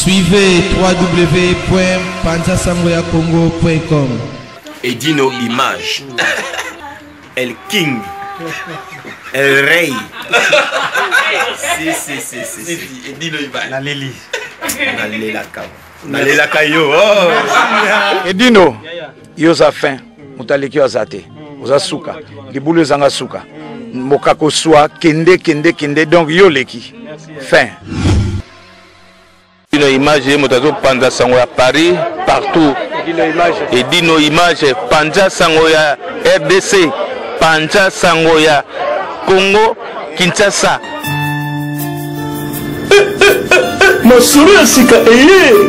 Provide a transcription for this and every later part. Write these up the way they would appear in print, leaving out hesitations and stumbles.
Suivez www.panzasangoyacongo.com. Edino Image. El King. El Rey. Si. Edino Image. La Lili. Nalela Kayo. Edino, yoza fin. Mutaleki azate. Oza suka. Libulu zanga suka. Mokako soa kende donc yoleki. Fin. Edino Image, motazo Panza Sango ya Paris, partout. Edino Image, Panza Sango ya RDC, Panza Sango ya Congo, Kinshasa. Masolo ya sika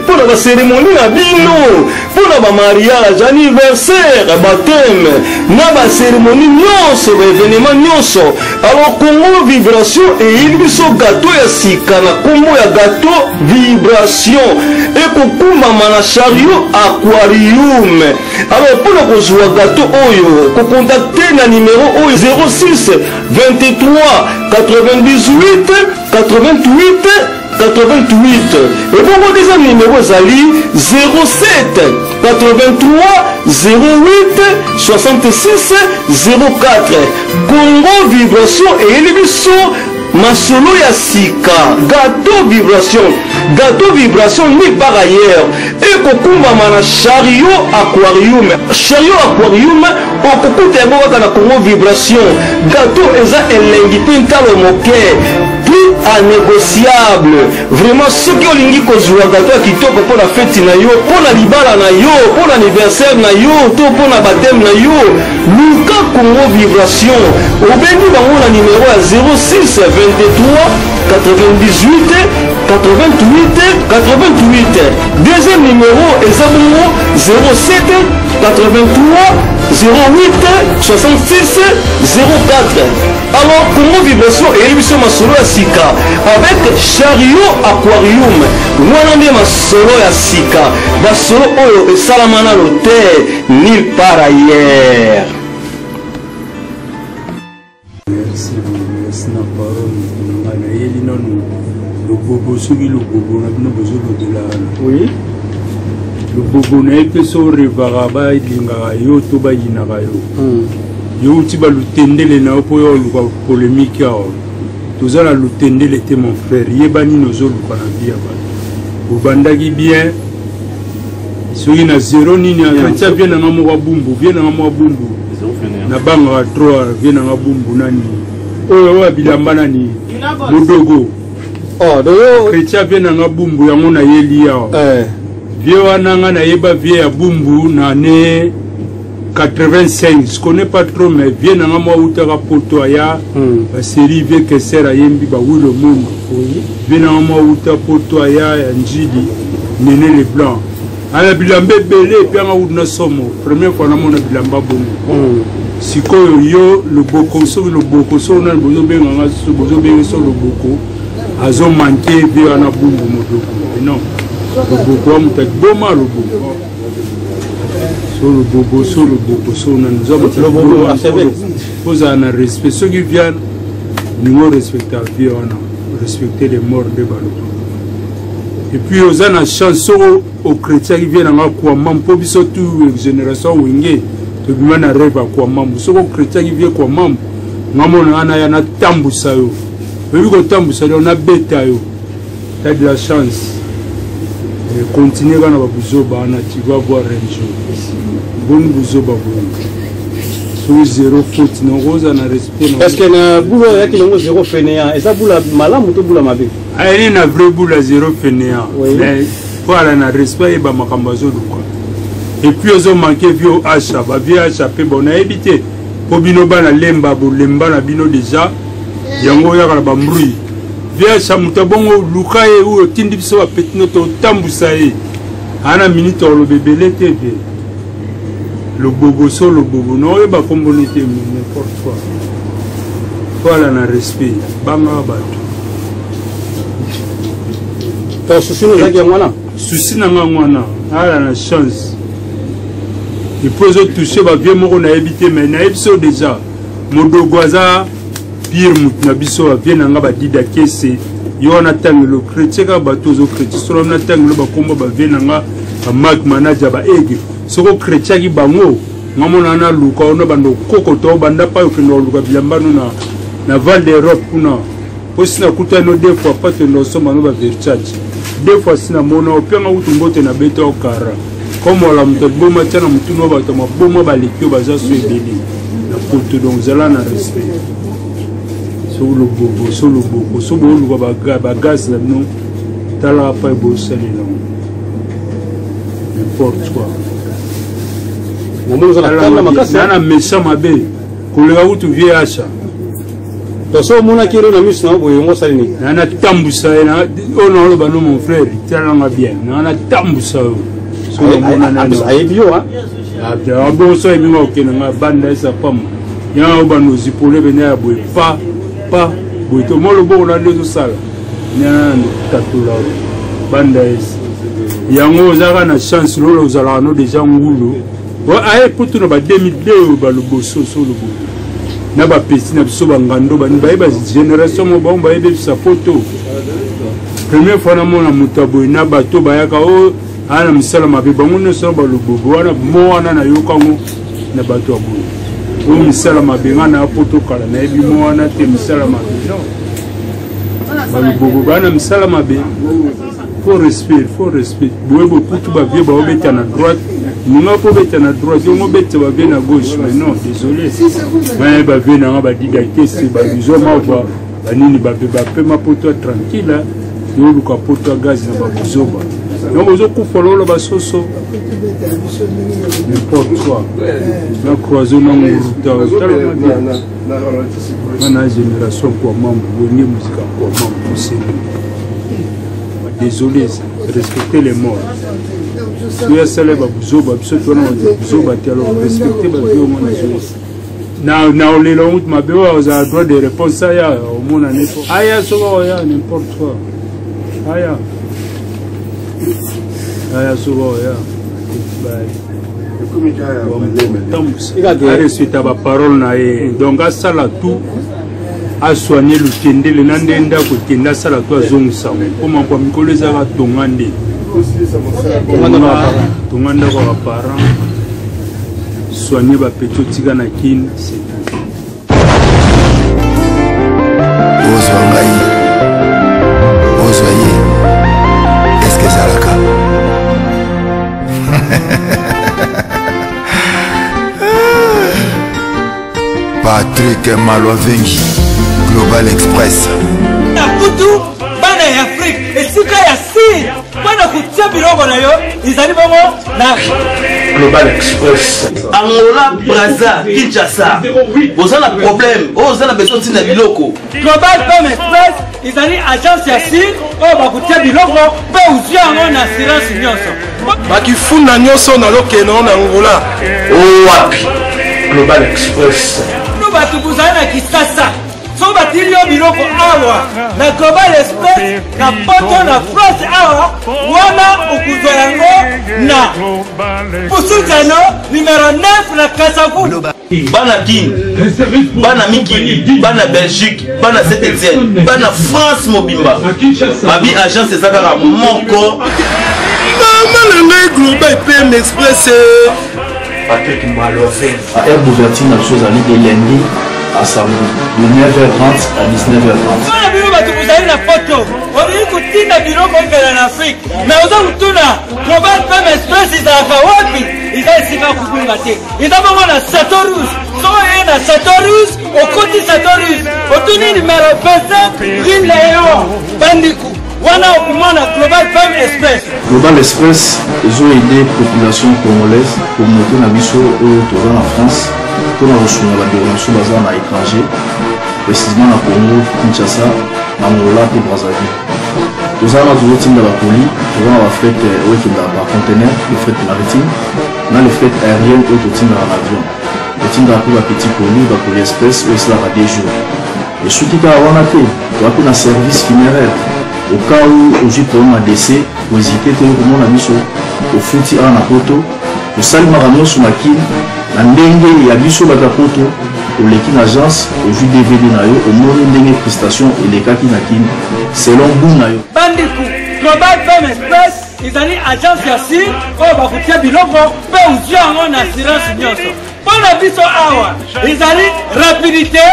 pour la cérémonie na bino, pour la mariage, anniversaire, baptême, na ba cérémonie nyonso, événement nyonso. Alors Congo Vibration il biso gâteau ya sika na kombo ya gâteau Vibration et kokuma mana chariot aquarium. Alors pour le kozwa gâteau oyo, ko contacter na numéro oyo 06 23 98 88 88. Et pour vous des numéros Zali 07 83 08 66 04. Congo Vibration et l'émission Masolo ya Sika. Gâteau Vibration ni par ailleurs. Et kokumba mana chariot aquarium. Chariot aquarium au kokuta yango na Congo Vibration. Gâteau eza elengi pintalo moke. À négociable. Vraiment ce qui olingi kozwa gâteau kitoko pour la fête na yo, pour la libala na yo, pour l'anniversaire na yo, to pour la baptême na yo. Luka Congo Vibration. Au bengi bango na numéro à 06 23 98 88 88. Deuxième numéro exactement 07 83 08 66 04. Alors Congo Vibration et l'émission Masolo ya Sika avec chariot aquarium. Wana nde masolo ya Sika. Basolo oyo esalamana l'hôtel nulle part ailleurs. Merci na parole. Ngana yeli nonu le bobo soki le bobo na bino bezo de la. Oui. Le bobo na epeso revara ba ilingaka yo to ba yinaka yo. Yo uti ba lutendele na po yo luka polémique ya. Tozala lutendele te mon frère. Yebani nozo luka na bia ba. Obandaki bien. Soki na zéro nini ya bien na mwa bumbu, bien na mwa bumbu. Na banga 3 bien na bumbu nani. Oyo wa bilamba nani. Modogo. Oh, doyo Chrétien bien na bumbu yango na yeli ya. Vieux wana na yeba vieux ya bumbu na ne 85, je connais pas trop mais vieux na mwa utaka poto ya la série vieux que sera yembi ba wi le monde. Vieux na mwa uta poto ya njili Néné les blancs. Ala bilamba belé puis nga udna somo. Première fois na mona bilamba bongo. Sikoyo yo le boko so na bozo benga nga so bozo benga so le boko. Azo manqué vieux na bumbu modoko. Non. Le bobo amutak boma le bobo. So le bobo so na nous avons pose un respect ceux qui viennent nous respecter vie on respecter les morts de balo. Et puis aux ana chanson aux chrétiens qui viennent en quoi mam po biso tout génération wingé to bimana rêve quoi mam so aux chrétiens qui viennent quoi mam ngamona ana ya na tambusa yo. Puis ko tambusa yo na beta yo. T'as de la chance. Continuez à tu vas voir un jour. Bon Bouzoba, sur zéro faute, non, rose en respect. Parce que le boulot est zéro fainéant. Et ça, boula malam ou tout boula mabe. Ah, il y a un vrai boulot zéro fainéant. Mais voilà, un respect et bamakambazo. Et puis, ils ont manqué vieux achat. Vieux achat, on a évité. Pour binoba na lemba, lemba na bino déjà. Yango ya la mbrouille. Via Chamutabongo, Lukae ou Tindiso a Petinoto, Tambusae, Anna Minito, le bébé, TV. Le bobo so, le bobo, non, et bah, comme on était n'importe quoi. Voilà, un respect. Banga Bato. Ton souci nous a dit à moi. Souci n'a pas la chance. Il faut toucher, bah, bien, on a habité, mais on a habité déjà. Modogoaza. Pire Moutnabiso vient en Abadida Kessé, yo na tangelo chrétien ka bato zo chrétien solo na tangelo ba komba ba venanga ba mag manager ba ege soko chrétien ki bango ngamona na luka ona bando koko to banda pa yo kino luka bilambano na Val d'Europe kuna posina kuta no deux fois pas que nous sommes no ba verchach deux fois sina mona openga utumbote na beto okara comme la mto boma tena mtu no ba to maboma ba lekio ba za so ebeli na poto donc zala na respect solo bobo solo luka ba gaz na no tala pa bo sali na n'importe quoi nana méchant mabe kolega utu vie acha toso mona kiro na miso na boyo ngo sali ni nana tambusa na ono lo bano mon frère tala nga bien nana tambusa solo mona na ayebiyo ha ya bon so emi ngo kena nga banda esa pam ya bano zipole benya boy pa boy to molo bo na lezo sala nana tatula banda esa yango zaka na chance lolo zala no déjà ngulu aye putu no ba 2002 ba loboso solo bo na ba pesi na biso bangando bani ba génération mo ba ebe sa photo première fois na mona mutabo na bato bayaka o ana misala mabe bango ne so ba lobobo wana mo wana na yokango na bato abo o misala mabe ngana photo kala na ebi mo wana te misala mabe non ba lobobo bana misala mabe faut respect boebo putu ba vie ba obeta na droite Nous pouvons être à droite, nous pouvons être à gauche, mais non, désolé. Mais bah venir bah digalité, c'est bah disons moi bah nini bah ma poto tranquille, nous le capoto gaz na bah disons bah. Donc vous avez follow le bah soso. N'importe quoi. La croisée non route. On a génération quoi membre, venir musique quoi membre, c'est désolé, respectez les morts. Si vous savez que vous respectez vous avez droit de réponse n'importe quoi. Suite à ma parole, donc à ça là tout. A soigner le tende le nandenda ko tenda sala to azongisa comme kwa mikolo za ba tongande tonganda ko ba parents soigner ba peto tika na kin c'est Ozoye est-ce que ça laka Patrick Malovengi Global Express. Nakutu bana ya Afrique esika ya si bana kutia biloko na yo izali bongo na Global Express. Angola, Brazza, Kinshasa. Vous avez un problème. Vous avez besoin de biloko. Global Express izali agence ya si o ba kutia biloko pe uzia ngona assurance nyonso. Bakifuna nyonso na lokeno na Angola. Oh wapi. Global Express. Nous batu buzana kisasa. So batilio biloko awa na Global Express na poto na France awa wana ukuzwa yango na Pusutano numéro 9 na Kasavu. Bana King, Bana Mikili, Bana Belgique, Bana Saint-Etienne, Bana France Mobimba. Mabi agence ezaka moko. Mama le Global PM Express. Patrick Malovengi. À Air Bouvertine, la chose allait de lundi à samedi, de 9h30 à 19h30. Voilà, vous avez la photo. On dit que tu as un bureau comme en Afrique. Mais aux autres, tout là, Global PM Express, ils ont fait Wapi. Ils ont essayé de couper le matin. Ils ont fait la Satorus. Soit il y a Satorus, au côté Satorus. Au tout numéro 27, Green Léon, Bandikou. Voilà au moment de Global PM Express. Global Express, ils ont aidé la population congolaise, communauté Nabiso en France, pour la reçu la déronation basée à l'étranger, précisément à Congo, Kinshasa, Angola et Brazzaville. Nous avons toujours été dans la colis, nous avons fait un conteneur, le fret maritime, nous avons le fret aérien et tout dans l'avion. Le team de la petite colis, la colis express, où cela va des jours. Et ce qui est à Wanate, nous avons un service funéraire. Au cas où j'ai pour un décès, vous hésitez tout le monde a mis au fouti à la poto, au salut maramio sur ma kin, la dengue et à biso la poto, au l'équipe agence, au jus DVD nayo, au nom de prestation et les kaki na kin, selon buna yo bandiku global femme express ezali agence ya sir oyo bakotia biloko mpe ozwi yango na assurance nyonso mpona biso awa ezali rapidité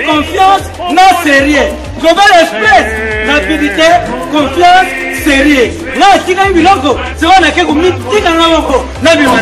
confiance na sérieux global express rapidité confiance sérieux nga atikali biloko sikoyo nake komitikanga moko na bima